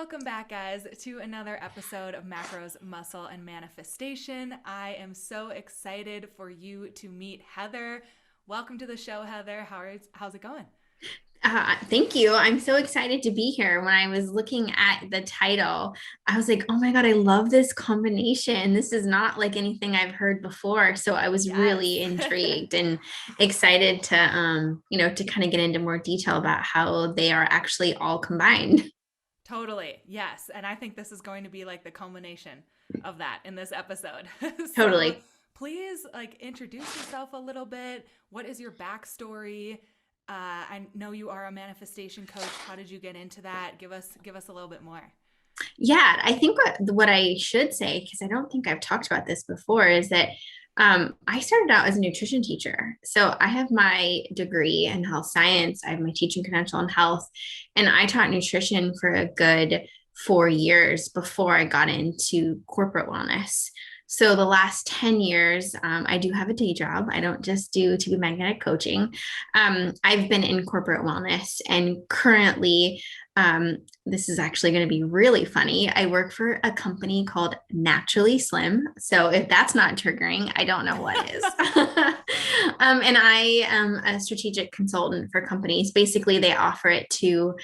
Welcome back, guys, to another episode of Macros, Muscle, and Manifestation. I am so excited for you to meet Heather. Welcome to the show, Heather. How's it going? Thank you. I'm so excited to be here. When I was looking at the title, I was like, oh my God, I love this combination. This is not like anything I've heard before. So I was Yes. really intrigued and excited to, to kind of get into more detail about how they are actually all combined. Totally. Yes. And I think this is going to be like the culmination of that in this episode. So Totally. please introduce yourself a little bit. What is your backstory? I know you are a manifestation coach. How did you get into that? Give us a little bit more. Yeah, I think what I should say, because I don't think I've talked about this before, is that I started out as a nutrition teacher. So I have my degree in health science. I have my teaching credential in health, and I taught nutrition for a good 4 years before I got into corporate wellness. So the last 10 years, I do have a day job. I don't just do to be magnetic coaching. I've been in corporate wellness and currently this is actually going to be really funny. I work for a company called Naturally Slim. So if that's not triggering, I don't know what is. And I am a strategic consultant for companies. Basically, they offer it to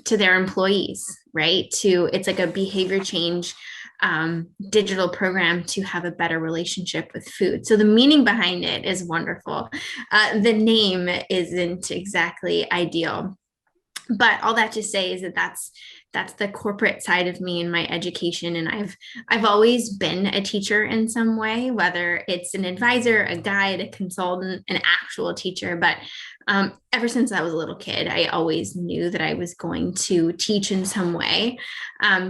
their employees, right? It's like a behavior change digital program to have a better relationship with food. So the meaning behind it is wonderful. The name isn't exactly ideal, but all that to say is that that's the corporate side of me and my education, and I've always been a teacher in some way, whether it's an advisor, a guide, a consultant, an actual teacher. But ever since I was a little kid, I always knew that I was going to teach in some way.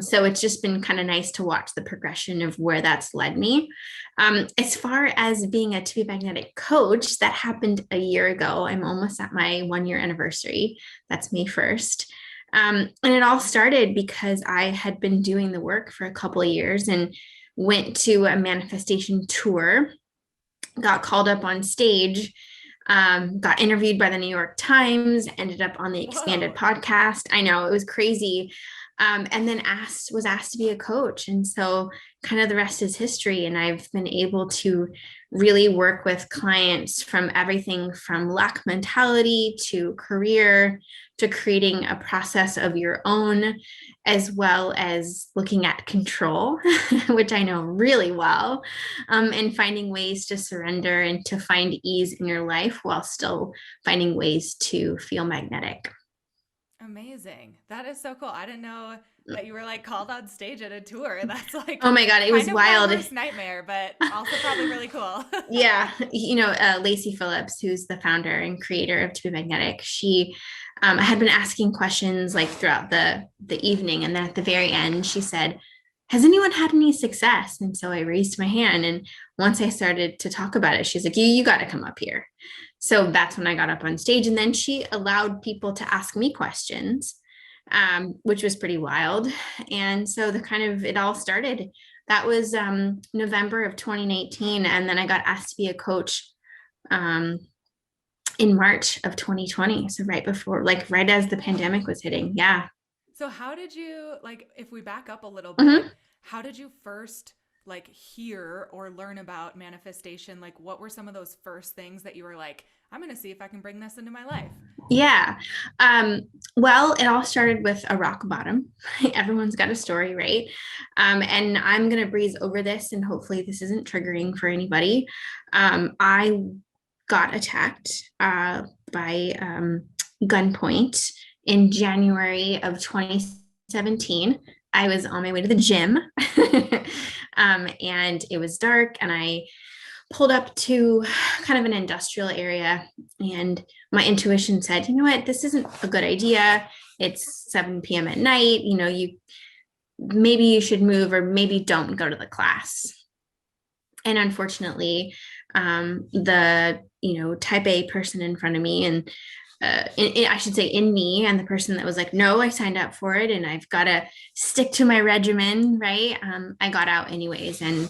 So it's just been kind of nice to watch the progression of where that's led me. As far as being a to be magnetic coach, that happened a year ago. I'm almost at my 1 year anniversary. That's May 1st. And it all started because I had been doing the work for a couple of years and went to a manifestation tour, got called up on stage, got interviewed by the New York Times, ended up on the Expanded Whoa. podcast. I know it was crazy. And then was asked to be a coach. And so kind of the rest is history. And I've been able to really work with clients from everything from lack mentality to career to creating a process of your own, as well as looking at control, which I know really well, and finding ways to surrender and to find ease in your life while still finding ways to feel magnetic. Amazing. That is so cool. I didn't know that you were like called on stage at a tour. That's Oh like my God, it kind was of my wild. worst nightmare, but also probably really cool. Yeah, Lacey Phillips, who's the founder and creator of To Be Magnetic, she had been asking questions like throughout the evening, and then at the very end, she said, "Has anyone had any success?" And so I raised my hand, and once I started to talk about it, she's like, "You got to come up here." So that's when I got up on stage, and then she allowed people to ask me questions, which was pretty wild. And so the kind of it all started. That was November of 2018. And then I got asked to be a coach um, in March of 2020. So right before, like right as the pandemic was hitting. Yeah. So how did you like if we back up a little bit, Mm-hmm. how did you first like hear or learn about manifestation? Like what were some of those first things that you were like, I'm going to see if I can bring this into my life? Yeah. Um, well, it all started with a rock bottom. Everyone's got a story, right? And I'm going to breeze over this, and hopefully, this isn't triggering for anybody. I got attacked by gunpoint in January of 2017. I was on my way to the gym, and it was dark, and I pulled up to kind of an industrial area, and my intuition said, you know what, this isn't a good idea. It's 7 p.m. at night. You maybe you should move, or maybe don't go to the class. And unfortunately, the type A person in front of me, and I should say in me, and the person that was like, no, I signed up for it and I've got to stick to my regimen, right? I got out anyways. And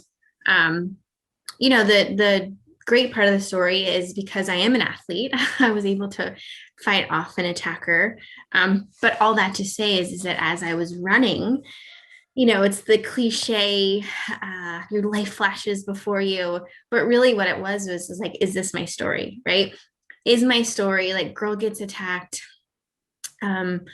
the great part of the story is because I am an athlete, I was able to fight off an attacker. But all that to say is that as I was running, it's the cliche, your life flashes before you. But really, what it was like, is this my story, right? Is my story like girl gets attacked, and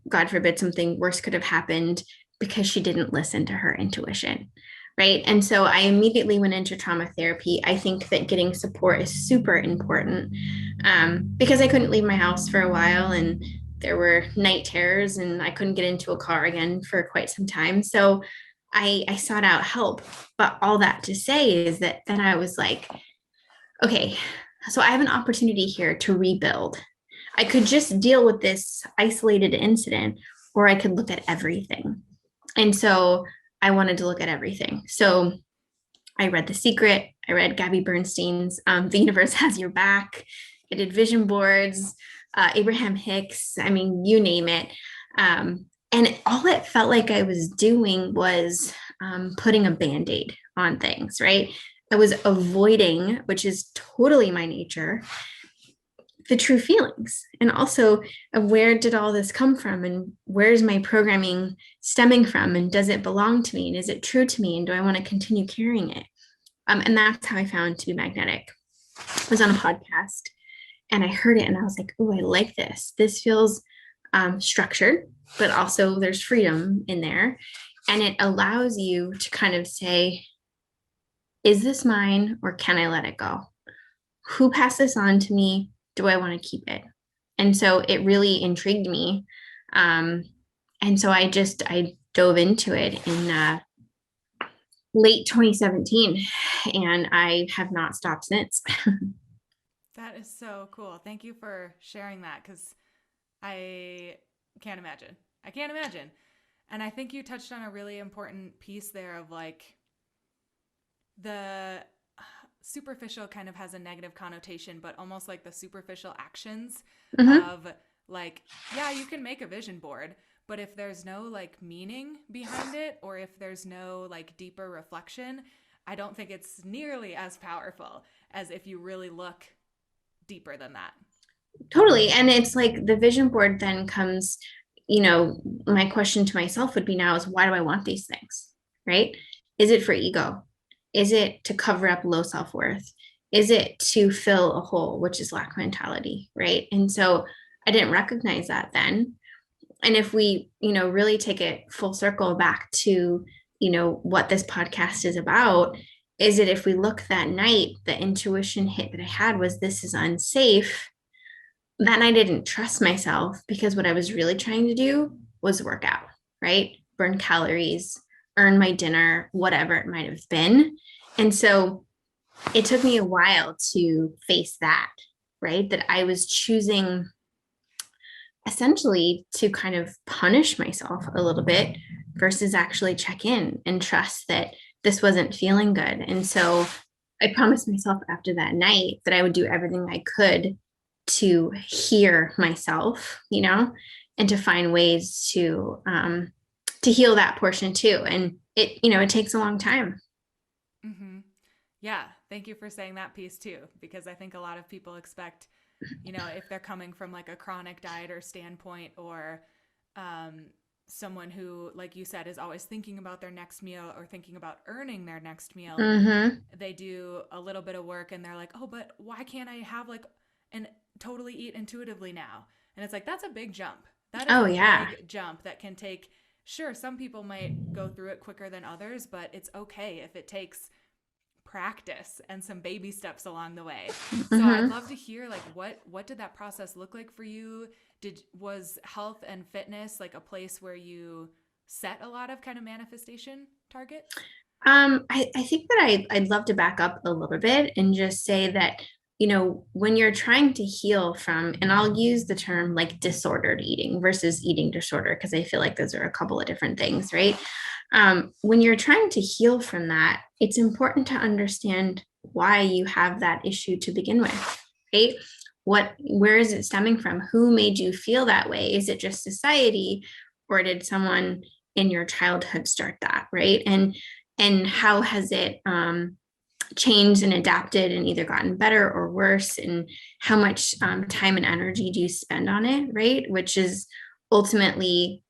God forbid something worse could have happened because she didn't listen to her intuition, right? And so I immediately went into trauma therapy. I think that getting support is super important, because I couldn't leave my house for a while, and there were night terrors, and I couldn't get into a car again for quite some time. So I sought out help. But all that to say is that then I was like, okay, so I have an opportunity here to rebuild. I could just deal with this isolated incident, or I could look at everything. And so I wanted to look at everything. So I read The Secret. I read Gabby Bernstein's The Universe Has Your Back. I did vision boards, Abraham Hicks. I mean, you name it. And all it felt like I was doing was putting a Band-Aid on things, right? I was avoiding, which is totally my nature, the true feelings, and also where did all this come from, and where's my programming stemming from, and does it belong to me, and is it true to me, and do I want to continue carrying it? And that's how I found To Be Magnetic. I was on a podcast and I heard it and I was like, oh, I like this. This feels structured, but also there's freedom in there. And it allows you to kind of say, is this mine, or can I let it go? Who passed this on to me? Do I want to keep it? And so it really intrigued me. And so I dove into it in late 2017, and I have not stopped since. That is so cool. Thank you for sharing that, because I can't imagine. I can't imagine. And I think you touched on a really important piece there of like the superficial kind of has a negative connotation, but almost like the superficial actions of like, yeah, you can make a vision board, but if there's no like meaning behind it, or if there's no like deeper reflection, I don't think it's nearly as powerful as if you really look deeper than that. Totally. And it's like the vision board then comes, my question to myself would be now is, why do I want these things? Right? Is it for ego? Is it to cover up low self-worth? Is it to fill a hole, which is lack mentality? Right. And so I didn't recognize that then. And if we, really take it full circle back to, what this podcast is about, is it if we look that night, the intuition hit that I had was, this is unsafe. That night I didn't trust myself, because what I was really trying to do was work out, right? Burn calories, earn my dinner, whatever it might have been. And so it took me a while to face that, right? That I was choosing essentially to kind of punish myself a little bit versus actually check in and trust that this wasn't feeling good. And so I promised myself after that night that I would do everything I could to hear myself, and to find ways to heal that portion too. And it takes a long time. Mm-hmm. Yeah. Thank you for saying that piece too, because I think a lot of people expect, if they're coming from like a chronic dieter standpoint, or someone who, like you said, is always thinking about their next meal or thinking about earning their next meal, they do a little bit of work and they're like, oh, but why can't I have like and totally eat intuitively now? And it's like, that's a big jump. That is a big jump that can take, sure, some people might go through it quicker than others, but it's okay if it takes practice and some baby steps along the way. So I'd love to hear like what did that process look like for you? Was health and fitness like a place where you set a lot of kind of manifestation targets? I think that I'd love to back up a little bit and just say that, when you're trying to heal from, and I'll use the term like disordered eating versus eating disorder, because I feel like those are a couple of different things, right? When you're trying to heal from that, it's important to understand why you have that issue to begin with, right? Where is it stemming from? Who made you feel that way? Is it just society, or did someone in your childhood start that, right? And how has it changed and adapted and either gotten better or worse, and how much time and energy do you spend on it, right? Which is ultimately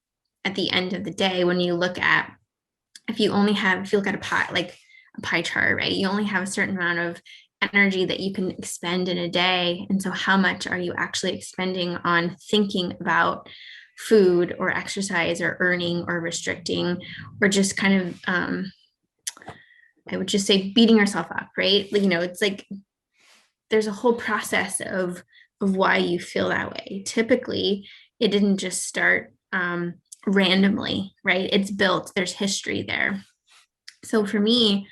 at the end of the day, when you look at, if you look at a pie, like a pie chart, right? You only have a certain amount of energy that you can expend in a day. And so how much are you actually expending on thinking about food or exercise or earning or restricting, or just kind of, I would just say beating yourself up, right? It's like there's a whole process of why you feel that way. Typically, it didn't just start randomly, right? It's built, there's history there. So for me,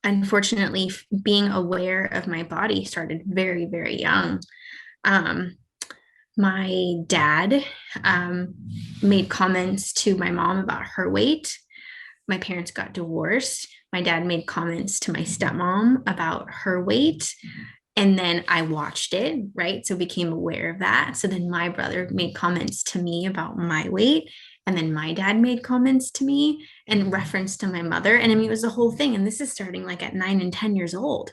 unfortunately, being aware of my body started very, very young. Um, my dad made comments to my mom about her weight. My parents got divorced. My dad made comments to my stepmom about her weight. And then I watched it, right? So became aware of that. So then my brother made comments to me about my weight. And then my dad made comments to me and reference to my mother. And I mean, it was the whole thing. And this is starting like at 9 and 10 years old.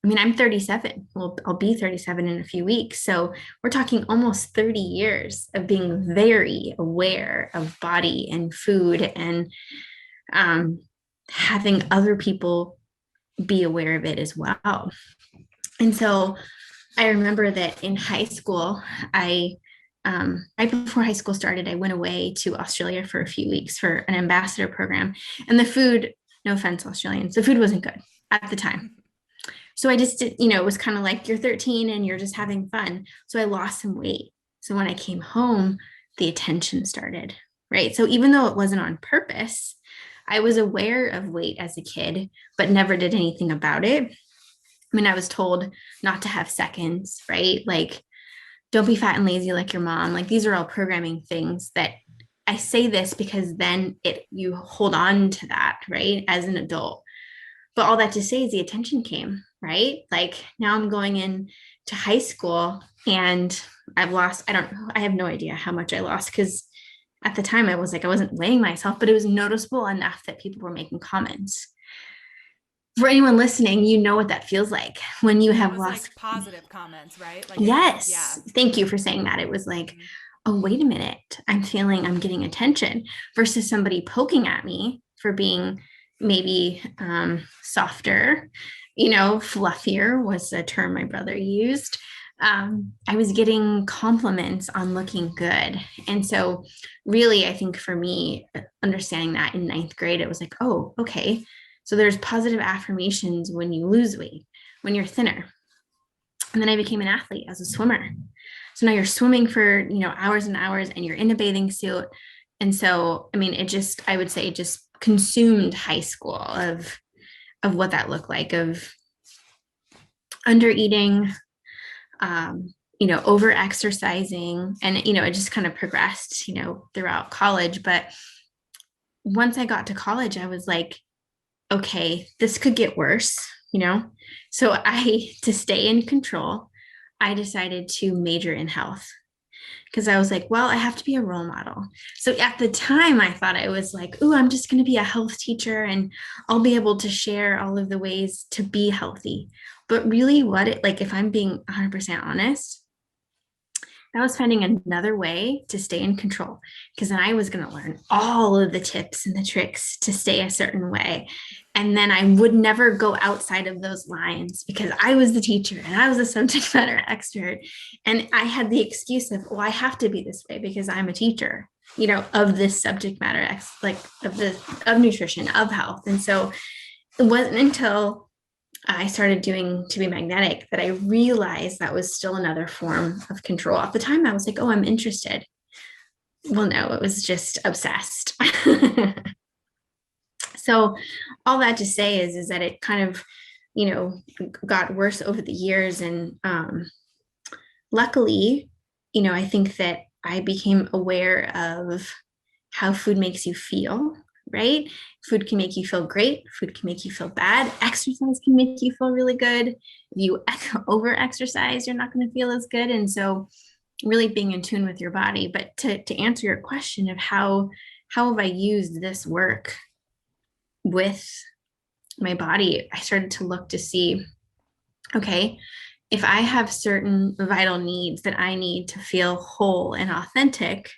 I mean, I'm 37. Well, I'll be 37 in a few weeks. So we're talking almost 30 years of being very aware of body and food, and having other people be aware of it as well. And so I remember that in high school, right before high school started, I went away to Australia for a few weeks for an ambassador program. And the food, no offense, Australians, the food wasn't good at the time. So I just did, it was kind of like you're 13 and you're just having fun. So I lost some weight. So when I came home, the attention started, right? So even though it wasn't on purpose, I was aware of weight as a kid, but never did anything about it. I mean, I was told not to have seconds, right? Like, don't be fat and lazy like your mom. Like, these are all programming things that I say this because then you hold on to that, right? As an adult. But all that to say is the attention came, right? Like, now I'm going in to high school and I've lost, I have no idea how much I lost, because at the time I wasn't weighing myself, but it was noticeable enough that people were making comments. For anyone listening, you know what that feels like when you have lost. Like positive comments, right? Like, yes. Yeah. Thank you for saying that. It was like, oh, wait a minute. I'm getting attention, versus somebody poking at me for being maybe softer, fluffier was a term my brother used. I was getting compliments on looking good. And so really, I think for me, understanding that in ninth grade, it was like, oh, okay. So there's positive affirmations when you lose weight, when you're thinner. And then I became an athlete as a swimmer. So now you're swimming for, hours and hours, and you're in a bathing suit. And so, I mean, I would say it just consumed high school of what that looked like, of under eating, over exercising, and, it just kind of progressed, throughout college. But once I got to college, I was like, okay, this could get worse, So to stay in control, I decided to major in health, because I was like, well, I have to be a role model. So at the time, I thought I was like, oh, I'm just going to be a health teacher and I'll be able to share all of the ways to be healthy. But really, if I'm being 100% honest, that was finding another way to stay in control, because then I was going to learn all of the tips and the tricks to stay a certain way. And then I would never go outside of those lines, because I was the teacher and I was a subject matter expert. And I had the excuse of, well, I have to be this way because I'm a teacher, of this subject matter, of nutrition, of health. And so it wasn't until I started doing To Be Magnetic that I realized that was still another form of control. At the time, I was like, oh, I'm interested. Well, no, it was just obsessed. So all that to say is that it kind of, got worse over the years. And luckily, I think that I became aware of how food makes you feel, right? Food can make you feel great. Food can make you feel bad. Exercise can make you feel really good. If you over exercise, you're not going to feel as good. And so really being in tune with your body. But to answer your question of how have I used this work with my body, I started to look to see, okay, if I have certain vital needs that I need to feel whole and authentic,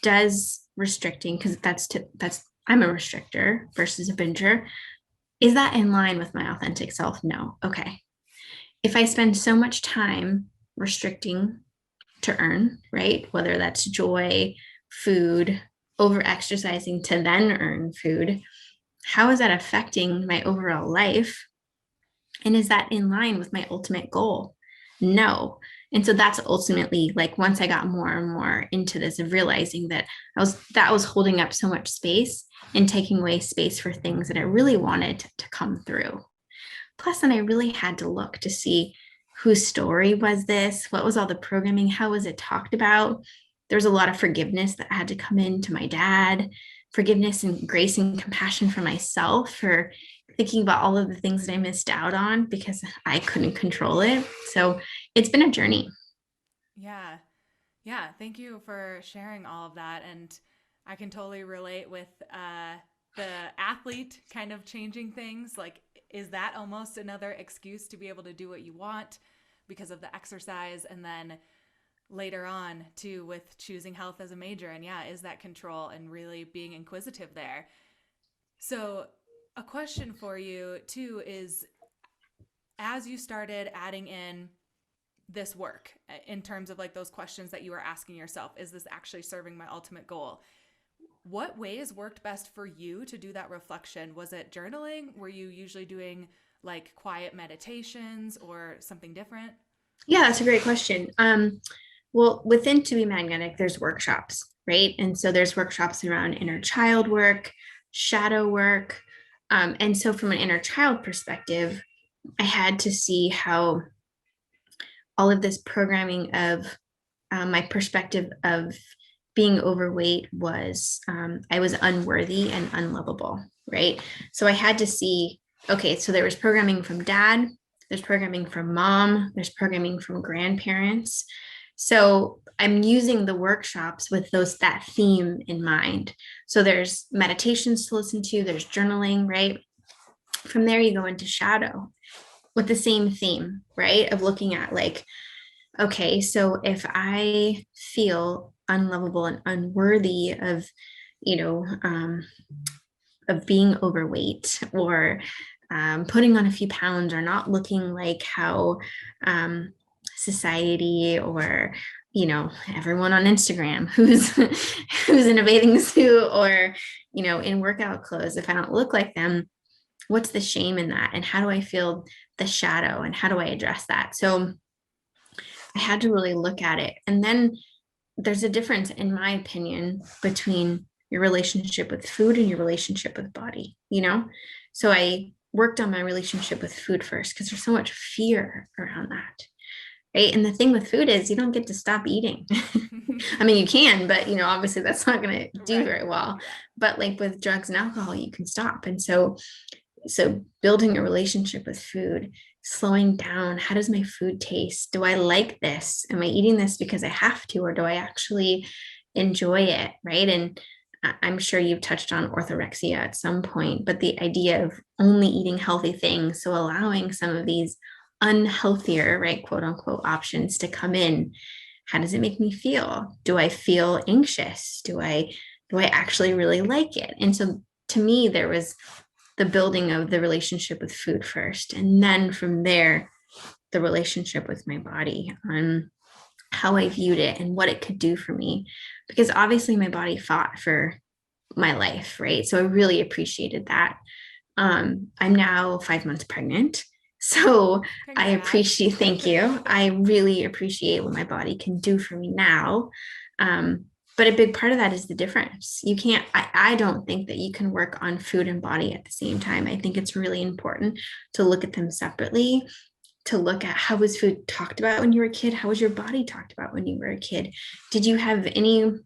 does restricting, because that's I'm a restrictor versus a binger, is that in line with my authentic self? No. Okay. If I spend so much time restricting to earn, right? Whether that's joy, food, over exercising to then earn food, how is that affecting my overall life? And is that in line with my ultimate goal? No. And so that's ultimately like once I got more and more into this of realizing that that was holding up so much space and taking away space for things that I really wanted to come through. Plus, then I really had to look to see whose story was this? What was all the programming? How was it talked about? There was a lot of forgiveness that had to come into my dad, forgiveness and grace and compassion for myself for thinking about all of the things that I missed out on because I couldn't control it. So it's been a journey. Yeah. Yeah. Thank you for sharing all of that. And I can totally relate with the athlete kind of changing things. Like, is that almost another excuse to be able to do what you want because of the exercise? And then later on, too, with choosing health as a major. And yeah, is that control and really being inquisitive there? So, a question for you, too, is as you started adding in this work in terms of like those questions that you were asking yourself, is this actually serving my ultimate goal? What ways worked best for you to do that reflection? Was it journaling? Were you usually doing like quiet meditations or something different? Yeah, that's a great question. Well, within To Be Magnetic, there's workshops, right? And so there's workshops around inner child work, shadow work. And so, from an inner child perspective, I had to see how all of this programming of my perspective of being overweight was I was unworthy and unlovable, right? So I had to see, okay, so there was programming from dad, there's programming from mom, there's programming from grandparents. So I'm using the workshops with that theme in mind. So there's meditations to listen to, there's journaling, right? From there you go into shadow with the same theme, right? Of looking at like, okay, so if I feel unlovable and unworthy of, you know, of being overweight or putting on a few pounds or not looking like how society or everyone on Instagram who's who's in a bathing suit or in workout clothes, if I don't look like them, what's the shame in that, and how do I feel the shadow, and how do I address that? So I had to really look at it. And then there's a difference, in my opinion, between your relationship with food and your relationship with body. So I worked on my relationship with food first because there's so much fear around that. Right. And the thing with food is you don't get to stop eating. I mean, you can, but obviously that's not going to do Right. very well. Yeah. But like with drugs and alcohol, you can stop. And so building a relationship with food, slowing down, how does my food taste? Do I like this? Am I eating this because I have to, or do I actually enjoy it? Right. And I'm sure you've touched on orthorexia at some point, but the idea of only eating healthy things, so allowing some of these unhealthier, right, quote unquote, options to come in. How does it make me feel? Do I feel anxious? Do I actually really like it? And so to me, there was the building of the relationship with food first. And then from there, the relationship with my body on how I viewed it and what it could do for me. Because obviously my body fought for my life, right? So I really appreciated that. I'm now 5 months pregnant. So I Congrats. appreciate, thank you. I really appreciate what my body can do for me now. But a big part of that is the difference. I don't think that you can work on food and body at the same time. I think it's really important to look at them separately, to look at how was food talked about when you were a kid? How was your body talked about when you were a kid? Did you have any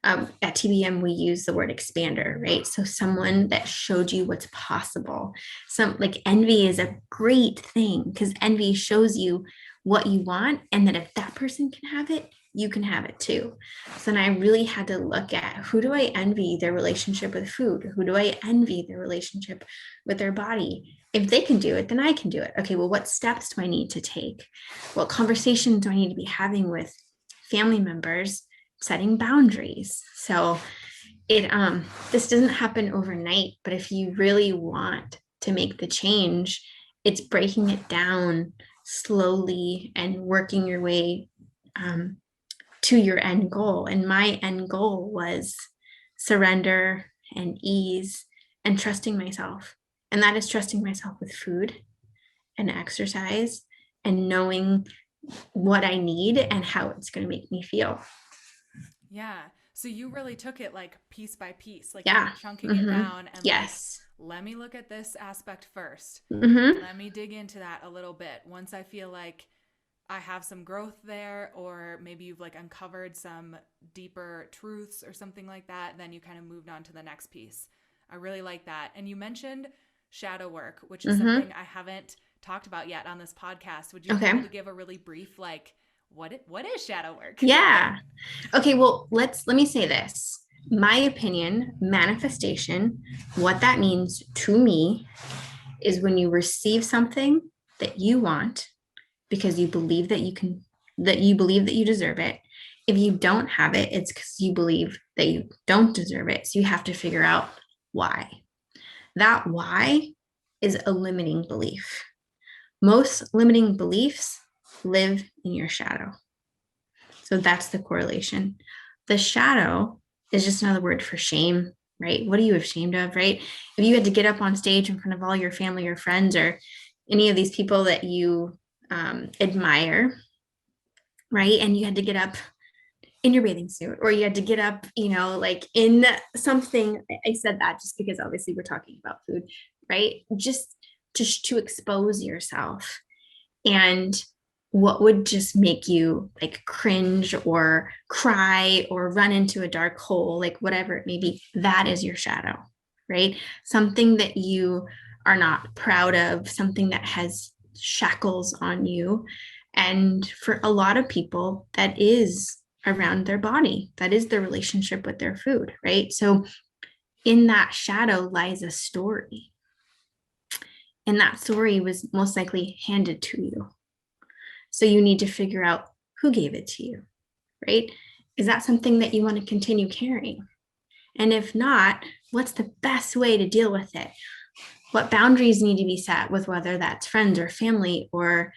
at TBM, we use the word expander, right? So someone that showed you what's possible. Some like envy is a great thing because envy shows you what you want, and that if that person can have it, you can have it too. So then I really had to look at, who do I envy their relationship with food? Who do I envy their relationship with their body? If they can do it, then I can do it. Okay, well, what steps do I need to take? What conversations do I need to be having with family members, setting boundaries? So it this doesn't happen overnight, but if you really want to make the change, it's breaking it down slowly and working your way um, to your end goal. And my end goal was surrender and ease and trusting myself. And that is trusting myself with food and exercise and knowing what I need and how it's going to make me feel. Yeah. So you really took it like piece by piece, like you were Yeah. chunking it Mm-hmm. down and like, Yes. let me look at this aspect first. Mm-hmm. Let me dig into that a little bit. Once I feel like I have some growth there, or maybe you've like uncovered some deeper truths or something like that, then you kind of moved on to the next piece. I really like that. And you mentioned shadow work, which is Mm-hmm. something I haven't talked about yet on this podcast. Would you be able Okay. to give a really brief, like, what is shadow work? Yeah. Okay, well, let me say this. My opinion, manifestation, what that means to me is when you receive something that you want because you believe that you believe that you deserve it. If you don't have it, it's because you believe that you don't deserve it. So you have to figure out why. That why is a limiting belief. Most limiting beliefs live in your shadow. So that's the correlation. The shadow is just another word for shame, right? What are you ashamed of, right? If you had to get up on stage in front of all your family or friends or any of these people that you admire, right? And you had to get up in your bathing suit, or you had to get up, like in something. I said that just because obviously we're talking about food, right? Just to expose yourself. And what would just make you like cringe or cry or run into a dark hole, like whatever it may be, that is your shadow, right? Something that you are not proud of, something that has shackles on you. And for a lot of people, that is around their body, that is their relationship with their food, right? So in that shadow lies a story. And that story was most likely handed to you. So you need to figure out who gave it to you, right? Is that something that you want to continue carrying? And if not, what's the best way to deal with it? What boundaries need to be set with whether that's friends or family, or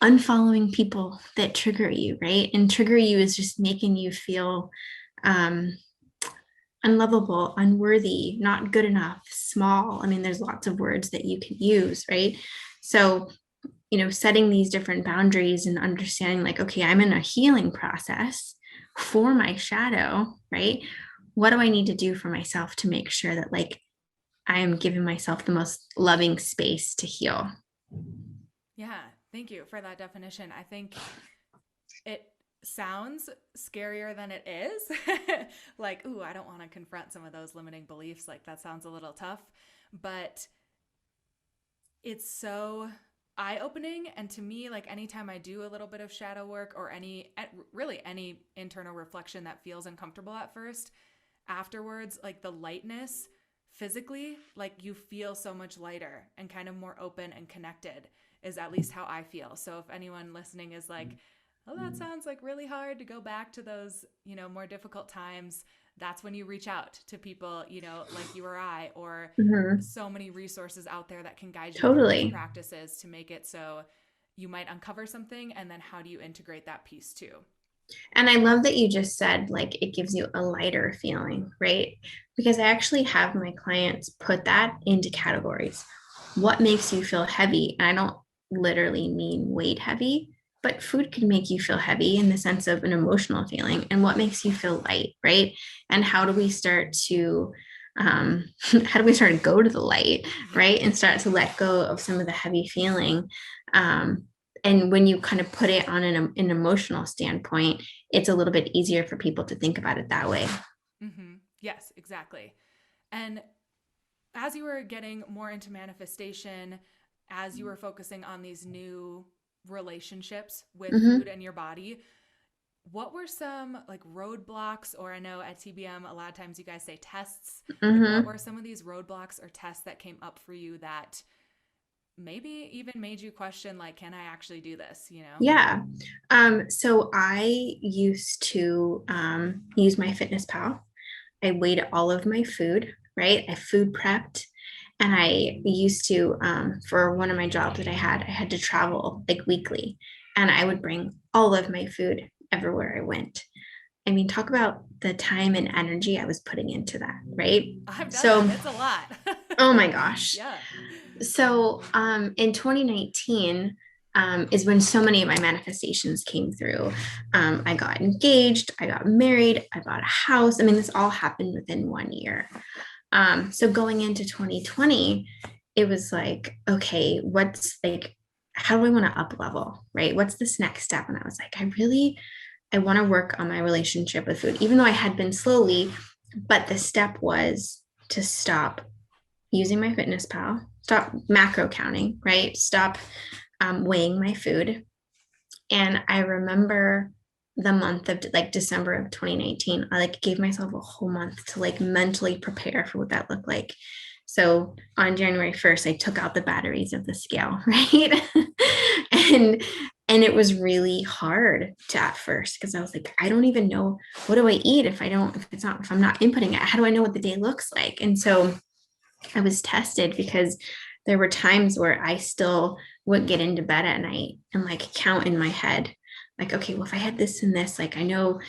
unfollowing people that trigger you, right? And trigger you is just making you feel um, unlovable, unworthy, not good enough, small. I mean, there's lots of words that you can use, right? So setting these different boundaries and understanding like, okay, I'm in a healing process for my shadow, right? What do I need to do for myself to make sure that like I am giving myself the most loving space to heal? Yeah, thank you for that definition. I think it sounds scarier than it is. Like, ooh, I don't want to confront some of those limiting beliefs. Like, that sounds a little tough. But it's so eye opening. And to me, like, anytime I do a little bit of shadow work or really any internal reflection that feels uncomfortable at first, afterwards, like the lightness physically, like you feel so much lighter and kind of more open and connected, is at least how I feel. So if anyone listening is like, oh, that sounds like really hard to go back to those, more difficult times, that's when you reach out to people, like you or I, or Mm-hmm. so many resources out there that can guide you through these Totally. practices to make it so you might uncover something, and then how do you integrate that piece too? And I love that you just said like it gives you a lighter feeling, right? Because I actually have my clients put that into categories. What makes you feel heavy? And I don't literally mean weight heavy, but food can make you feel heavy in the sense of an emotional feeling. And what makes you feel light, right? And how do we start to how do we start to go to the light, Yeah. right? And start to let go of some of the heavy feeling. And when you kind of put it on an emotional standpoint, it's a little bit easier for people to think about it that way. Mm-hmm. Yes, exactly. And as you were getting more into manifestation, as you were focusing on these new relationships with Mm-hmm. food and your body, what were some like roadblocks, or I know at TBM a lot of times you guys say tests, like what Mm-hmm. were some of these roadblocks or tests that came up for you that maybe even made you question, like, can I actually do this, you know? Yeah. So I used to use my Fitness Pal. I weighed all of my food, right? I food prepped. And I used to, for one of my jobs that I had to travel like weekly. And I would bring all of my food everywhere I went. I mean, talk about the time and energy I was putting into that, right? I've done So, that. It's a lot. oh my gosh. Yeah. So, in 2019, is when so many of my manifestations came through. I got engaged, I got married, I bought a house. I mean, this all happened within 1 year. So going into 2020, it was like, okay, what's like, how do I want to up level, right? What's this next step? And I was like, I want to work on my relationship with food, even though I had been slowly, but the step was to stop using my Fitness Pal, stop macro counting, right? Stop weighing my food. And I remember the month of like December of 2019, I like gave myself a whole month to like mentally prepare for what that looked like. So on January 1st, I took out the batteries of the scale, right? and and it was really hard to at first because I was like, I don't even know what do I eat if I don't, if I'm not inputting it, how do I know what the day looks like? And so I was tested because there were times where I still would get into bed at night and like count in my head, like, okay, well, if I had this and this, like I know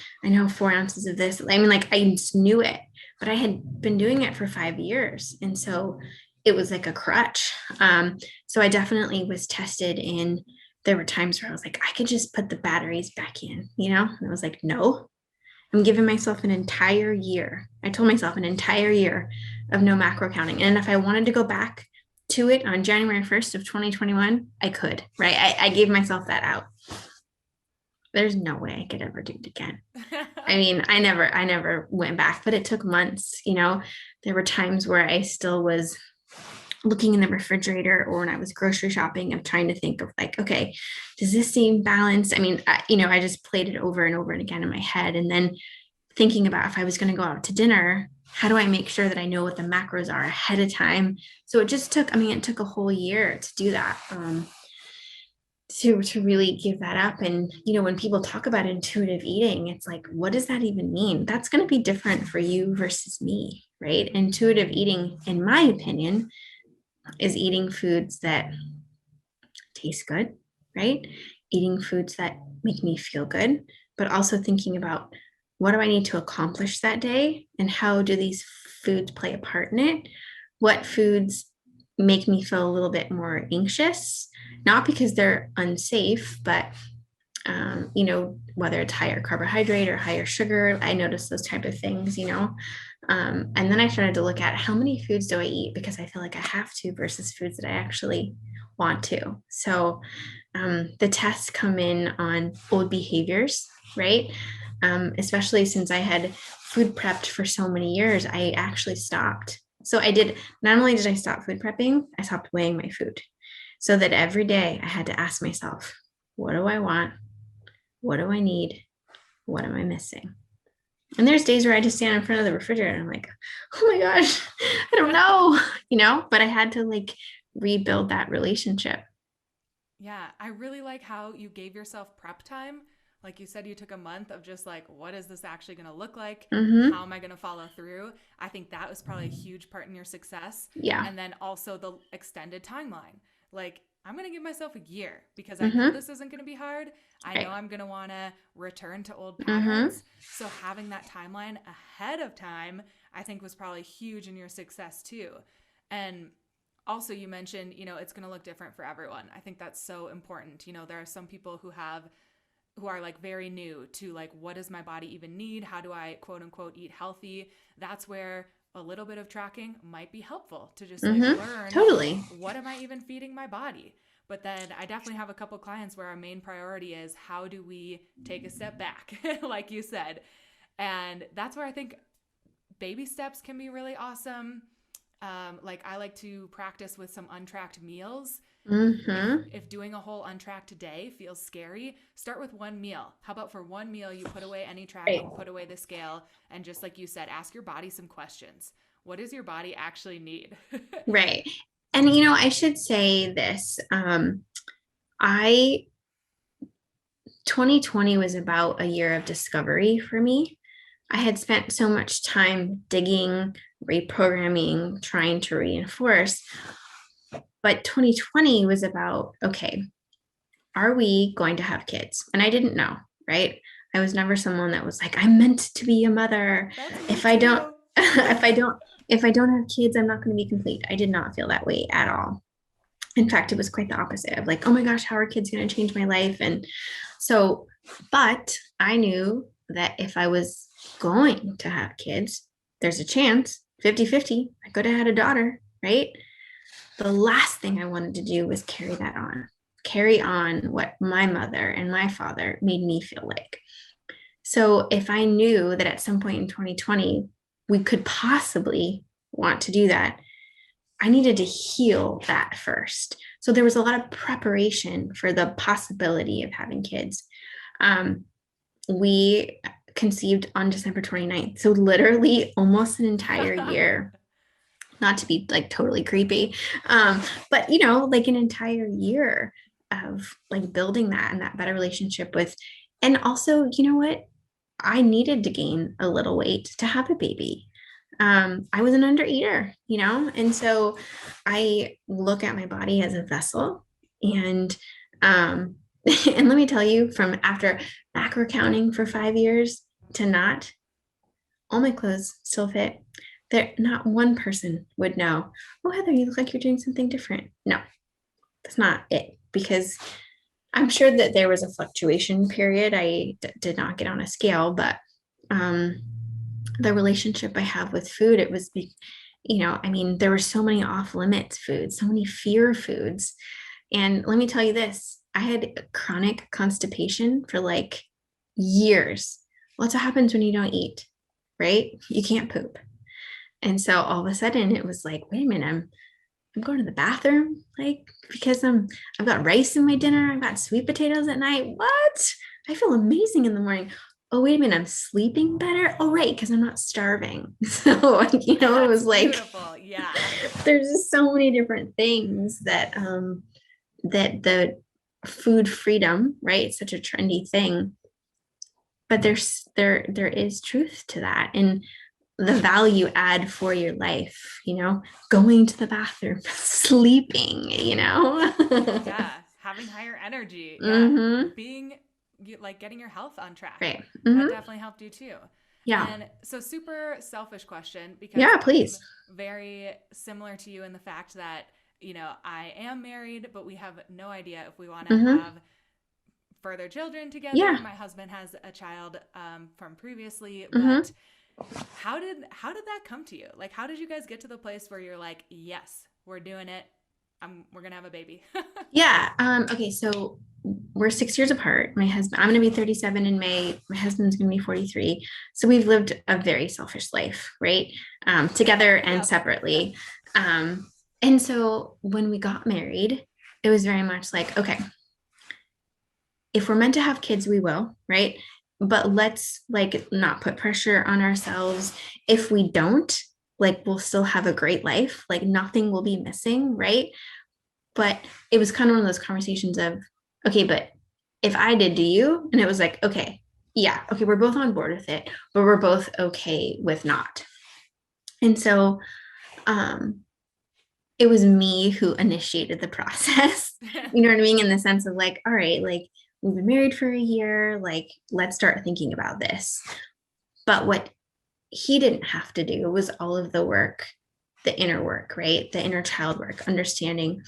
4 ounces of this. I mean, like I just knew it, but I had been doing it for 5 years. And so it was like a crutch. So I definitely was tested in there were times where I was like, I could just put the batteries back in, you know? And I was like, no, I'm giving myself an entire year. I told myself an entire year of no macro counting. And if I wanted to go back to it on January 1st of 2021, I could, right? I gave myself that out. There's no way I could ever do it again. I mean, I never went back, but it took months, you know. There were times where I still was looking in the refrigerator or when I was grocery shopping of trying to think of like, okay, does this seem balanced? I mean, I just played it over and over and again in my head. And then thinking about if I was going to go out to dinner, how do I make sure that I know what the macros are ahead of time? So it just took, I mean, it took a whole year to do that. To really give that up. And when people talk about intuitive eating, it's like, what does that even mean? That's going to be different for you versus me, right? Intuitive eating, in my opinion, is eating foods that taste good, right? Eating foods that make me feel good, but also thinking about what do I need to accomplish that day and how do these foods play a part in it? What foods make me feel a little bit more anxious, not because they're unsafe, but whether it's higher carbohydrate or higher sugar, I notice those type of things, and then I started to look at how many foods do I eat because I feel like I have to versus foods that I actually want to. So the tests come in on old behaviors, right? Especially since I had food prepped for so many years, I actually stopped. So I did, not only did I stop food prepping, I stopped weighing my food so that every day I had to ask myself, what do I want? What do I need? What am I missing? And there's days where I just stand in front of the refrigerator and I'm like, oh my gosh, I don't know, but I had to like rebuild that relationship. Yeah, I really like how you gave yourself prep time. Like you said, you took a month of just like, what is this actually going to look like? How Mm-hmm. am I going to follow through? I think that was probably a huge part in your success. Yeah. And then also the extended timeline. Like, I'm going to give myself a year because I know Mm-hmm. this isn't going to be hard. I know Right. I'm going to want to return to old Mm-hmm. patterns. So having that timeline ahead of time, I think was probably huge in your success too. And also you mentioned, it's going to look different for everyone. I think that's so important. There are some people who are like very new to like, what does my body even need? How do I quote unquote eat healthy? That's where a little bit of tracking might be helpful to just like Mm-hmm. learn, Totally. what am I even feeding my body? But then I definitely have a couple clients where our main priority is how do we take a step back, like you said. And that's where I think baby steps can be really awesome. Like I like to practice with some untracked meals. Mm-hmm. If doing a whole untracked day feels scary, start with one meal. How about for one meal you put away any Right. tracking, put away the scale, and just like you said, ask your body some questions. What does your body actually need? Right. And I should say this. I 2020 was about a year of discovery for me. I had spent so much time digging, reprogramming, trying to reinforce. But 2020 was about, okay, are we going to have kids? And I didn't know, right? I was never someone that was like, I'm meant to be a mother. That's me If I don't, too. if I don't have kids, I'm not going to be complete. I did not feel that way at all. In fact, it was quite the opposite of like, oh my gosh, how are kids going to change my life? And so, but I knew that if I was going to have kids, there's a chance 50-50. I could have had a daughter, right? The last thing I wanted to do was carry on what my mother and my father made me feel like. So if I knew that at some point in 2020, we could possibly want to do that, I needed to heal that first. So there was a lot of preparation for the possibility of having kids. We conceived on December 29th. So literally almost an entire year, not to be like totally creepy, but like an entire year of like building that and that better relationship with, and also, what? I needed to gain a little weight to have a baby. I was an undereater, and so I look at my body as a vessel. And and let me tell you, from after macro counting for 5 years to not, all my clothes still fit. There, not one person would know, oh, Heather, you look like you're doing something different. No, that's not it. Because I'm sure that there was a fluctuation period. I did not get on a scale, but um, the relationship I have with food, it was, I mean, there were so many off limits foods, so many fear foods. And let me tell you this, I had chronic constipation for like years. What's what happens when you don't eat, right? You can't poop. And so all of a sudden it was like, wait a minute, I'm going to the bathroom, like, because I've got rice in my dinner, I've got sweet potatoes at night. What? I feel amazing in the morning. Oh, wait a minute, I'm sleeping better. Oh, right, because I'm not starving. So, it That's was like beautiful. Yeah. there's just so many different things that that the food freedom, right? It's such a trendy thing. But there is truth to that. And the value add for your life, going to the bathroom, sleeping, Yeah. Having higher energy. Yeah. Mm-hmm. Being like getting your health on track. Right. That Mm-hmm. definitely helped you too. Yeah. And so, super selfish question because Yeah, I'm please. very similar to you in the fact that, I am married, but we have no idea if we want to Mm-hmm. have further children together. Yeah. My husband has a child from previously, Mm-hmm. but how did that come to you? Like, how did you guys get to the place where you're like, yes, we're doing it. We're gonna have a baby. Yeah. Okay, so we're 6 years apart. My husband, I'm gonna be 37 in May. My husband's gonna be 43. So we've lived a very selfish life, right? Together and Yep. separately. And so when we got married, it was very much like, okay, if we're meant to have kids, we will, right? But let's like not put pressure on ourselves. If we don't, like we'll still have a great life, like nothing will be missing, right? But it was kind of one of those conversations of, okay, but if I did, do you? And it was like, okay, yeah, okay, we're both on board with it, but we're both okay with not. And so um it was me who initiated the process. You know what I mean? In the sense of like, all right, like we've been married for a year, like let's start thinking about this. But what he didn't have to do was all of the work, the inner work, right? The inner child work, understanding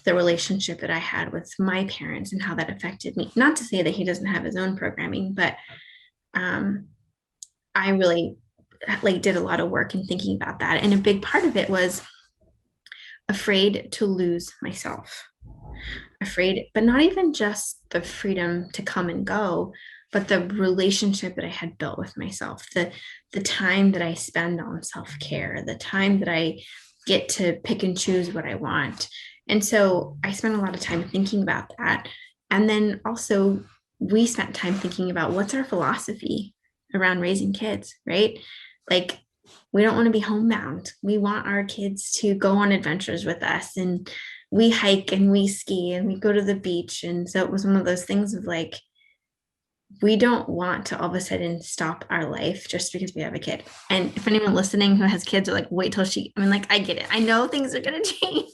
the relationship that I had with my parents and how that affected me. Not to say that he doesn't have his own programming, but um, I really like did a lot of work in thinking about that. And a big part of it was afraid to lose myself, afraid, but not even just the freedom to come and go, but the relationship that I had built with myself, the time that I spend on self-care, the time that I get to pick and choose what I want. And so I spent a lot of time thinking about that. And then also, we spent time thinking about what's our philosophy around raising kids, right? Like, we don't want to be homebound. We want our kids to go on adventures with us, and we hike and we ski and we go to the beach. And so it was one of those things of like, we don't want to all of a sudden stop our life just because we have a kid. And if anyone listening who has kids are like, wait till I mean, like, I get it. I know things are going to change.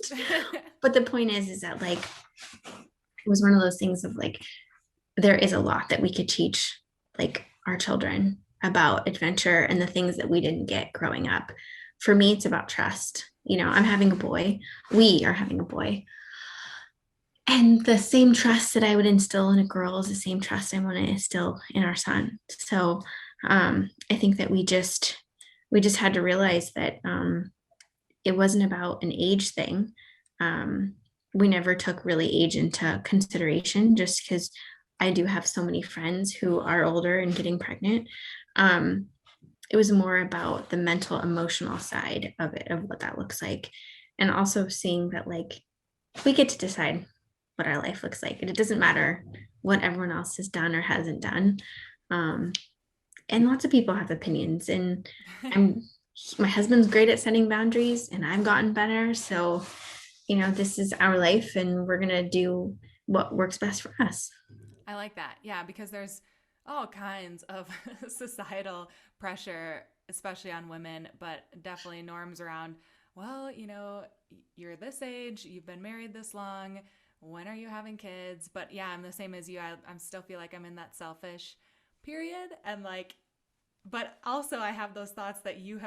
But the point is that like, it was one of those things of like, there is a lot that we could teach like our children about adventure and the things that we didn't get growing up. For me, it's about trust. I'm having a boy. We are having a boy. And the same trust that I would instill in a girl is the same trust I want to instill in our son. So I think that we just had to realize that it wasn't about an age thing. We never took really age into consideration, just because I do have so many friends who are older and getting pregnant. It was more about the mental, emotional side of it, of what that looks like. And also seeing that like, we get to decide what our life looks like. And it doesn't matter what everyone else has done or hasn't done. And lots of people have opinions, and my husband's great at setting boundaries, and I've gotten better. So, this is our life, and we're going to do what works best for us. I like that. Yeah, because there's all kinds of societal pressure, especially on women, but definitely norms around, well, you're this age, you've been married this long, when are you having kids? But yeah, I'm the same as you. I still feel like I'm in that selfish period. And like, but also I have those thoughts that you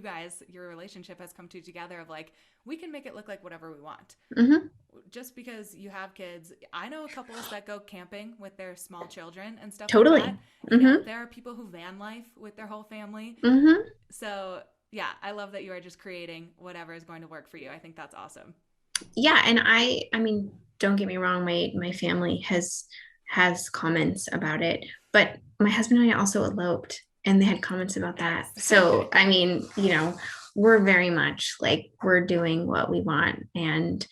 guys, your relationship has come to together of like, we can make it look like whatever we want. Mm-hmm. Just because you have kids, I know couples that go camping with their small children and stuff like that. Totally. Mm-hmm. There are people who van life with their whole family. Mm-hmm. So yeah, I love that you are just creating whatever is going to work for you. I think that's awesome. Yeah. And I mean, don't get me wrong, my family has comments about it, but my husband and I also eloped, and they had comments about that. Nice. So I mean, we're very much like, we're doing what we want. And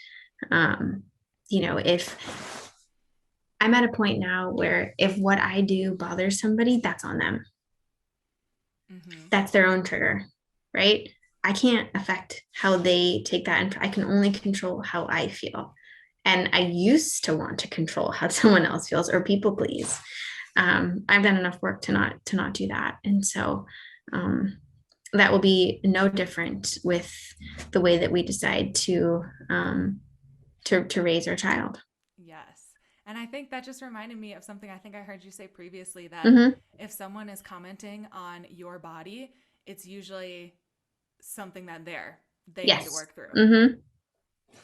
if I'm at a point now where if what I do bothers somebody, that's on them. Mm-hmm. That's their own trigger, right? I can't affect how they take that, and I can only control how I feel. And I used to want to control how someone else feels or people please. I've done enough work to not do that, and so that will be no different with the way that we decide to raise our child. Yes. And I think that just reminded me of something I think I heard you say previously that Mm-hmm. if someone is commenting on your body, it's usually something that they need to Yes. work through. Mm-hmm.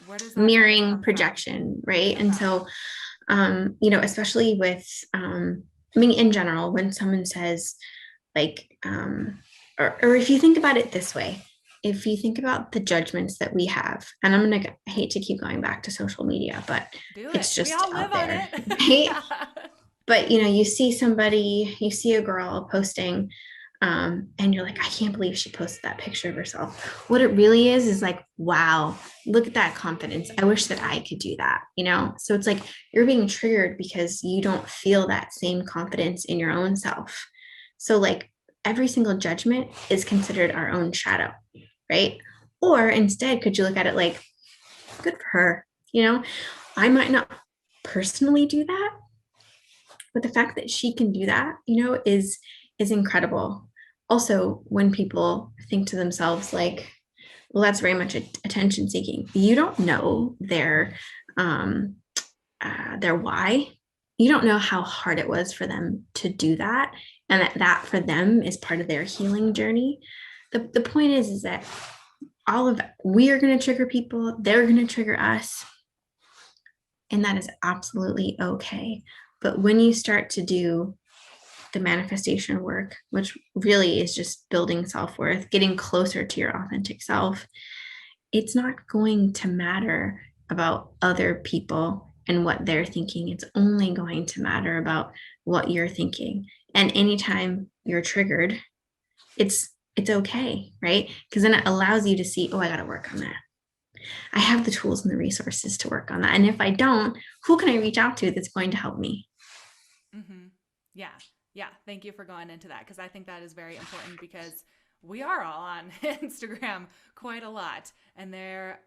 Where does that kind of Mirroring come from? projection, right? And Uh-huh. so especially with I mean, in general, when someone says like or if you think about it this way, if you think about the judgments that we have, and I hate to keep going back to social media, but Do it. it's We just all out live on there, it. right? Yeah. But you see a girl posting, and you're like, I can't believe she posted that picture of herself. What it really is like, wow, look at that confidence. I wish that I could do that, So it's like, you're being triggered because you don't feel that same confidence in your own self. So like, every single judgment is considered our own shadow, right? Or instead, could you look at it like, good for her, I might not personally do that, but the fact that she can do that, is incredible. Also, when people think to themselves like, well, that's very much attention seeking, you don't know their why. You don't know how hard it was for them to do that, and that for them is part of their healing journey. The point is that we are going to trigger people, they're going to trigger us, and that is absolutely okay. But when you start to do the manifestation work, which really is just building self-worth, getting closer to your authentic self, it's not going to matter about other people and what they're thinking. It's only going to matter about what you're thinking. And anytime you're triggered, it's it's okay, right? Because then it allows you to see, oh, I got to work on that. I have the tools and the resources to work on that. And if I don't, who can I reach out to that's going to help me? Mm-hmm. Yeah. Yeah. Thank you for going into that because I think that is very important because we are all on Instagram quite a lot. And there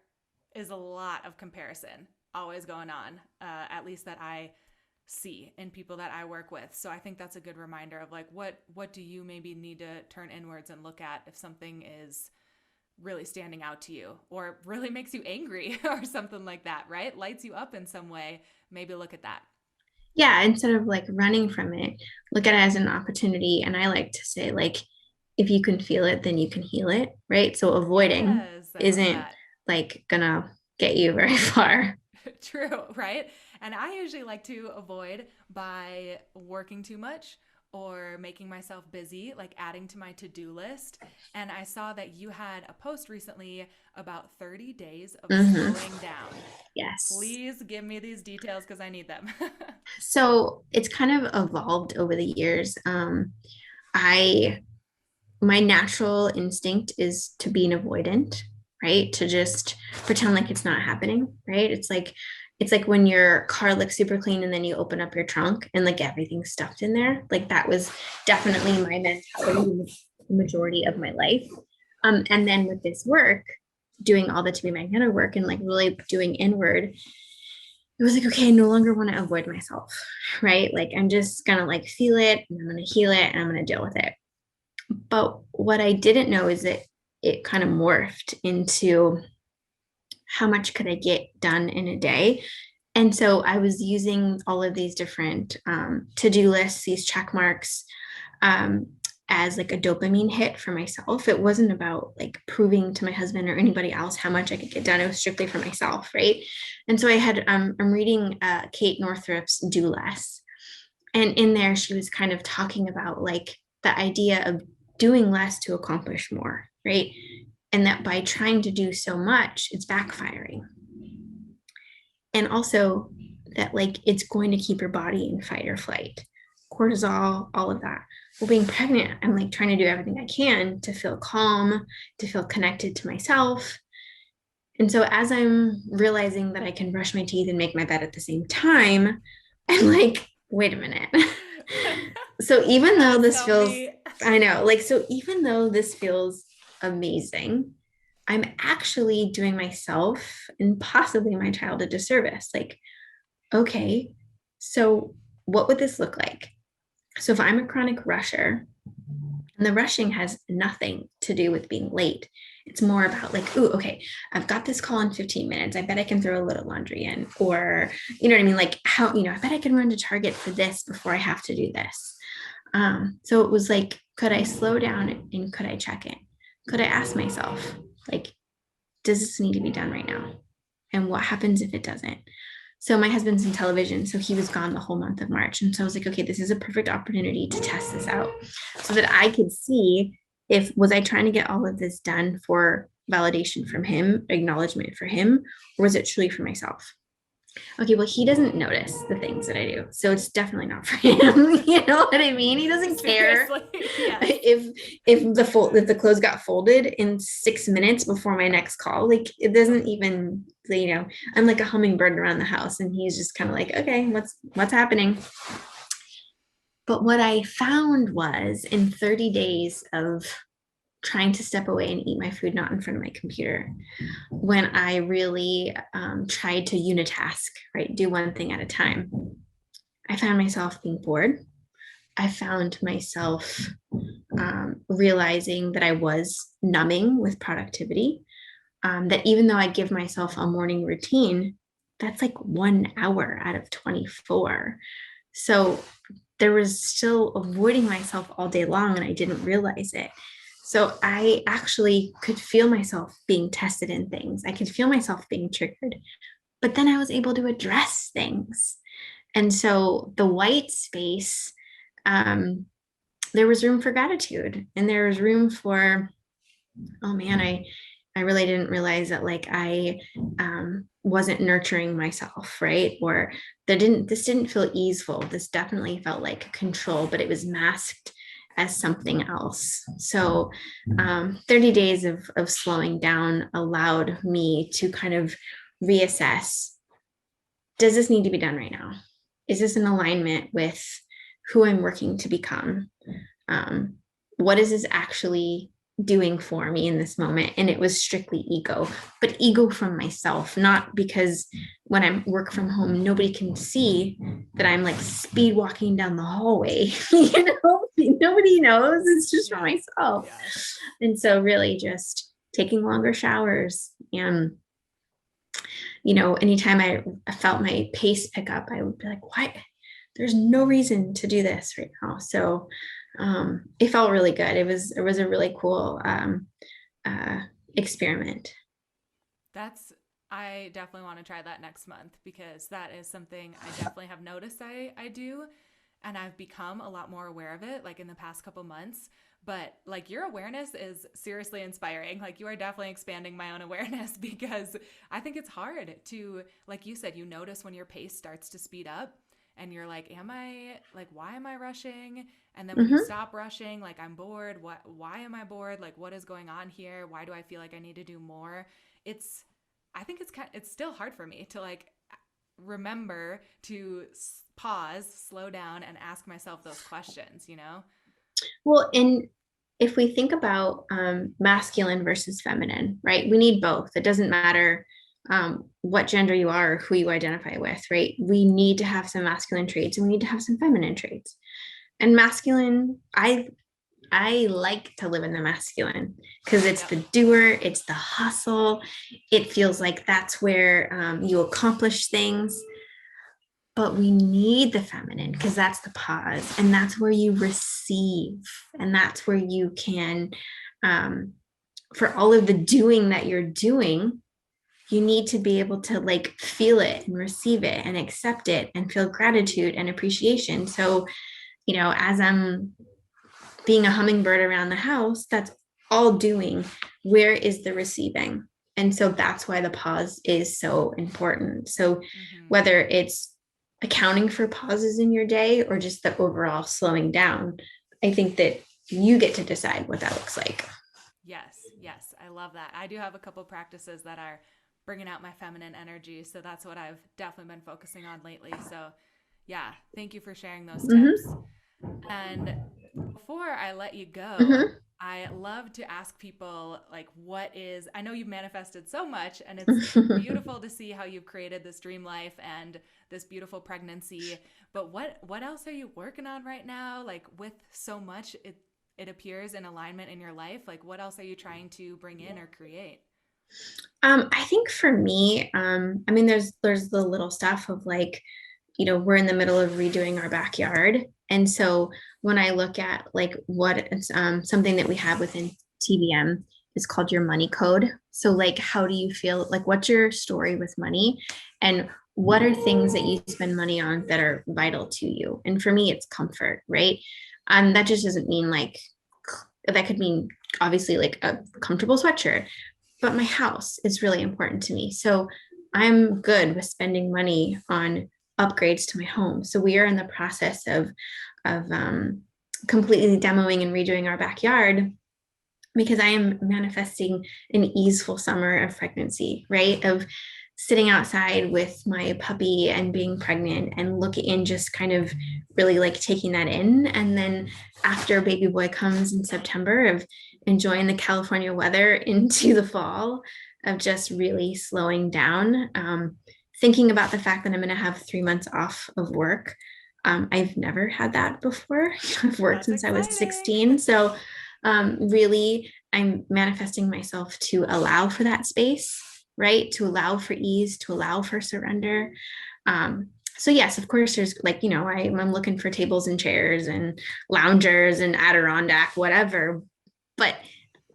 is a lot of comparison always going on, at least that I see in people that I work with. So I think that's a good reminder of like what do you maybe need to turn inwards and look at if something is really standing out to you or really makes you angry or something like that, right? Lights you up in some way. Maybe look at that. Yeah, instead of like running from it, look at it as an opportunity. And I like to say, like, if you can feel it, then you can heal it, right? So avoiding Yes, I love isn't that. like gonna get you very far. True, right? And I usually like to avoid by working too much or making myself busy, like adding to my to do list. And I saw that you had a post recently about 30 days of Hmm. slowing down. Yes. Please give me these details because I need them. So it's kind of evolved over the years. I My natural instinct is to be an avoidant, right? To just pretend like it's not happening, right? It's like when your car looks super clean and then you open up your trunk and like everything's stuffed in there. Like that was definitely my mentality the majority of my life. And then with this work, doing all the to be magneto work and like really doing inward, it was like, okay, I no longer want to avoid myself, right? Like I'm just gonna like feel it and I'm gonna heal it and I'm gonna deal with it. But what I didn't know is that it kind of morphed into how much could I get done in a day. And so I was using all of these different to-do lists, these check marks, um, as like a dopamine hit for myself. It wasn't about like proving to my husband or anybody else how much I could get done. It was strictly for myself, right? And so I'm reading Kate Northrup's Do Less. And in there, she was kind of talking about like the idea of doing less to accomplish more, right? And that by trying to do so much, it's backfiring. And also that like it's going to keep your body in fight or flight, cortisol, all of that. Well, being pregnant, I'm like trying to do everything I can to feel calm, to feel connected to myself. And so as I'm realizing that I can brush my teeth and make my bed at the same time, I'm like, wait a minute. So even That though is this so feels, me. I know, like, so even though this feels amazing, I'm actually doing myself and possibly my child a disservice. Like, okay, so what would this look like? So if I'm a chronic rusher, and the rushing has nothing to do with being late. It's more about like, ooh, okay, I've got this call in 15 minutes. I bet I can throw a little laundry in. Or, you know what I mean? Like how, I bet I can run to Target for this before I have to do this. So it was like, could I slow down and could I check in? Could I ask myself, like, does this need to be done right now? And what happens if it doesn't? So my husband's in television, so he was gone the whole month of March. And so I was like, okay, this is a perfect opportunity to test this out so that I could see if was I trying to get all of this done for validation from him, acknowledgement for him, or was it truly for myself? Okay, well, he doesn't notice the things that I do. So it's definitely not for him. You know what I mean? He doesn't care Seriously, yes. if the clothes got folded in 6 minutes before my next call. Like it doesn't even, I'm like a hummingbird around the house and he's just kind of like, okay, what's happening? But what I found was in 30 days of trying to step away and eat my food not in front of my computer, when I really tried to unitask, right, do one thing at a time, I found myself being bored. I found myself realizing that I was numbing with productivity. That even though I give myself a morning routine, that's like 1 hour out of 24. So there was still avoiding myself all day long, and I didn't realize it. So I actually could feel myself being tested in things. I could feel myself being triggered, but then I was able to address things. And so the white space, um, there was room for gratitude and there was room for, oh man, I really didn't realize that like I wasn't nurturing myself, right? Or this didn't feel easeful. This definitely felt like control, but it was masked as something else. So 30 days of slowing down allowed me to kind of reassess, does this need to be done right now? Is this in alignment with who I'm working to become? Um, what is this actually doing for me in this moment? And it was strictly ego, but ego from myself, not because when I work from home, nobody can see that I'm like speed walking down the hallway. Nobody knows. It's just for myself. Yes. And so really just taking longer showers and anytime I felt my pace pick up, I would be like, why? There's no reason to do this right now. So it felt really good. It was a really cool uh, experiment. That's I definitely want to try that next month because that is something I definitely have noticed I do, and I've become a lot more aware of it like in the past couple months. But like your awareness is seriously inspiring. Like you are definitely expanding my own awareness because I think it's hard to, like you said, you notice when your pace starts to speed up and you're like, am I like, why am I rushing? And then when you Mm-hmm. stop rushing, like I'm bored. Why am I bored? Like what is going on here? Why do I feel like I need to do more? It's I think it's still hard for me to like remember to pause, slow down, and ask myself those questions. You know? Well, and if we think about masculine versus feminine, right? We need both. It doesn't matter what gender you are or who you identify with, right? We need to have some masculine traits and we need to have some feminine traits. And masculine, I like to live in the masculine because it's Yep. the doer, it's the hustle. It feels like that's where you accomplish things. But we need the feminine because that's the pause and that's where you receive and that's where you can, for all of the doing that you're doing, you need to be able to like feel it and receive it and accept it and feel gratitude and appreciation. So, as I'm being a hummingbird around the house, that's all doing. Where is the receiving? And so that's why the pause is so important. So Mm-hmm. whether it's accounting for pauses in your day or just the overall slowing down, I think that you get to decide what that looks like. Yes, yes, I love that. I do have a couple practices that are bringing out my feminine energy, so that's what I've definitely been focusing on lately. So, yeah, thank you for sharing those tips. Mm-hmm. And before I let you go, Mm-hmm. I love to ask people like I know you've manifested so much and it's beautiful to see how you've created this dream life and this beautiful pregnancy, but what else are you working on right now? Like with so much it appears in alignment in your life, like what else are you trying to bring in or create? I think for me, I mean, there's the little stuff of like, we're in the middle of redoing our backyard. And so when I look at like what it's something that we have within TBM is called your money code. So like how do you feel like what's your story with money and what are things that you spend money on that are vital to you? And for me, it's comfort, right? That just doesn't mean like that could mean obviously like a comfortable sweatshirt, but my house is really important to me. So I'm good with spending money on upgrades to my home. So we are in the process of completely demoing and redoing our backyard because I am manifesting an easeful summer of pregnancy, right? Of sitting outside with my puppy and being pregnant and looking and just kind of really like taking that in. And then after baby boy comes in September, of enjoying the California weather into the fall, of just really slowing down, thinking about the fact that I'm going to have 3 months off of work. I've never had that before. I've worked That's since I was exciting. 16. So really, I'm manifesting myself to allow for that space, right? To allow for ease, to allow for surrender. So yes, of course, there's like, I'm looking for tables and chairs and loungers and Adirondack, whatever. But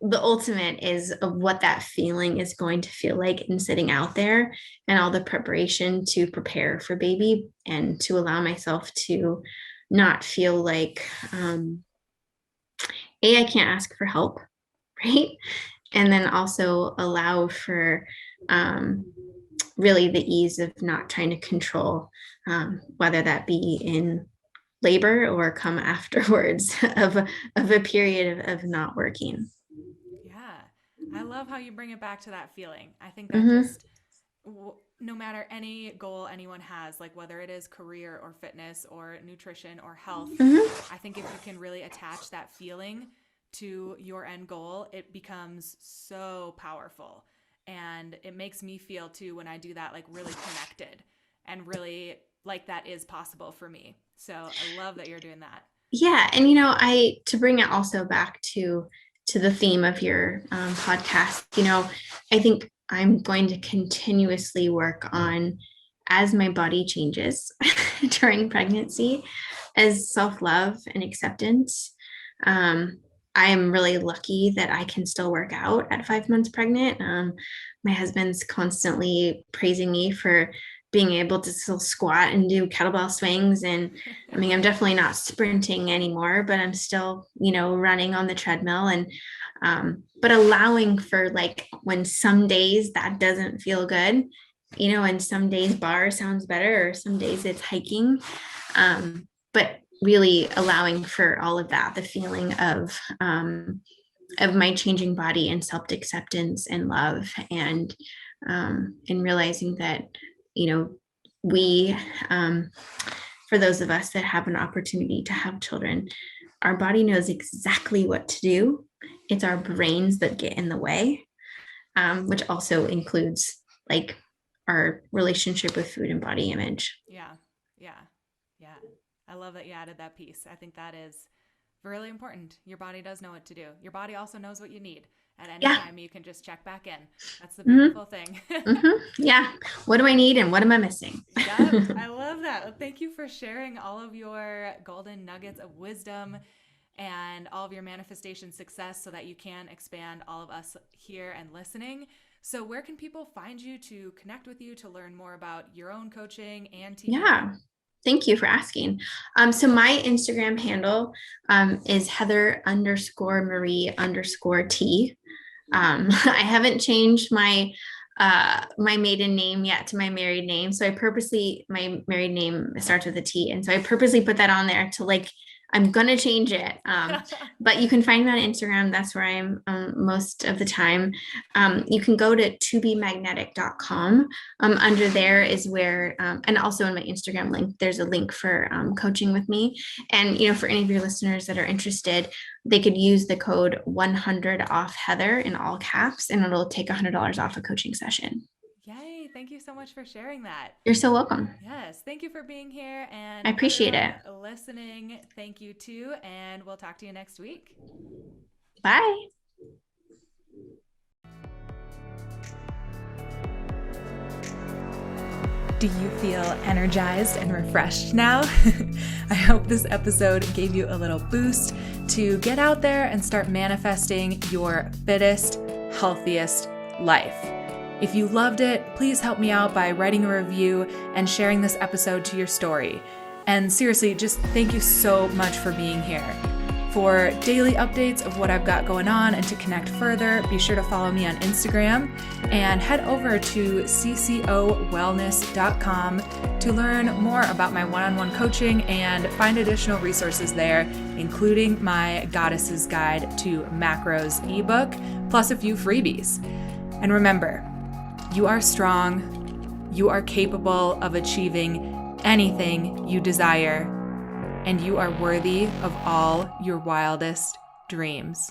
the ultimate is of what that feeling is going to feel like in sitting out there and all the preparation to prepare for baby and to allow myself to not feel like I can't ask for help, right? And then also allow for um, really the ease of not trying to control, whether that be in labor or come afterwards of a period of not working. Yeah. I love how you bring it back to that feeling. I think that Mm-hmm. just no matter any goal anyone has, like whether it is career or fitness or nutrition or health, Mm-hmm. I think if you can really attach that feeling to your end goal, it becomes so powerful. And it makes me feel too, when I do that, like really connected and really like that is possible for me. So I love that you're doing that. Yeah, and I to bring it also back to the theme of your podcast. I think I'm going to continuously work on as my body changes during pregnancy, as self love and acceptance. Um, I am really lucky that I can still work out at 5 months pregnant. My husband's constantly praising me for being able to still squat and do kettlebell swings. And I mean, I'm definitely not sprinting anymore, but I'm still, running on the treadmill and, but allowing for like when some days that doesn't feel good, and some days bar sounds better or some days it's hiking. But really allowing for all of that, the feeling of my changing body and self-acceptance and love and realizing that, you know, we, for those of us that have an opportunity to have children, our body knows exactly what to do. It's our brains that get in the way, which also includes like our relationship with food and body image. Yeah. Yeah. Yeah. I love that you added that piece. I think that is really important. Your body does know what to do. Your body also knows what you need. At any Yeah. time, you can just check back in. That's the Mm-hmm. beautiful thing. Mm-hmm. Yeah. What do I need and what am I missing? Yep, I love that. Well, thank you for sharing all of your golden nuggets of wisdom and all of your manifestation success so that you can expand all of us here and listening. So, where can people find you to connect with you to learn more about your own coaching and team? Yeah. Thank you for asking. So my Instagram handle is Heather_Marie_T. I haven't changed my maiden name yet to my married name. So my married name starts with a T. And so I purposely put that on there to like, I'm going to change it. But you can find me on Instagram. That's where I am most of the time. You can go to tobemagnetic.com. Under there is where, and also in my Instagram link, there's a link for coaching with me. And, for any of your listeners that are interested, they could use the code 100 off Heather in all caps, and it'll take $100 off a coaching session. Yay. Thank you so much for sharing that. You're so welcome. Yes. Thank you for being here. I And appreciate everyone it. listening, thank you too. And we'll talk to you next week. Bye. Do you feel energized and refreshed now? I hope this episode gave you a little boost to get out there and start manifesting your fittest, healthiest life. If you loved it, please help me out by writing a review and sharing this episode to your story. And seriously, just thank you so much for being here. For daily updates of what I've got going on and to connect further, be sure to follow me on Instagram and head over to ccowellness.com to learn more about my one-on-one coaching and find additional resources there, including my Goddess's Guide to Macros ebook, plus a few freebies. And remember, you are strong, you are capable of achieving anything you desire, and you are worthy of all your wildest dreams.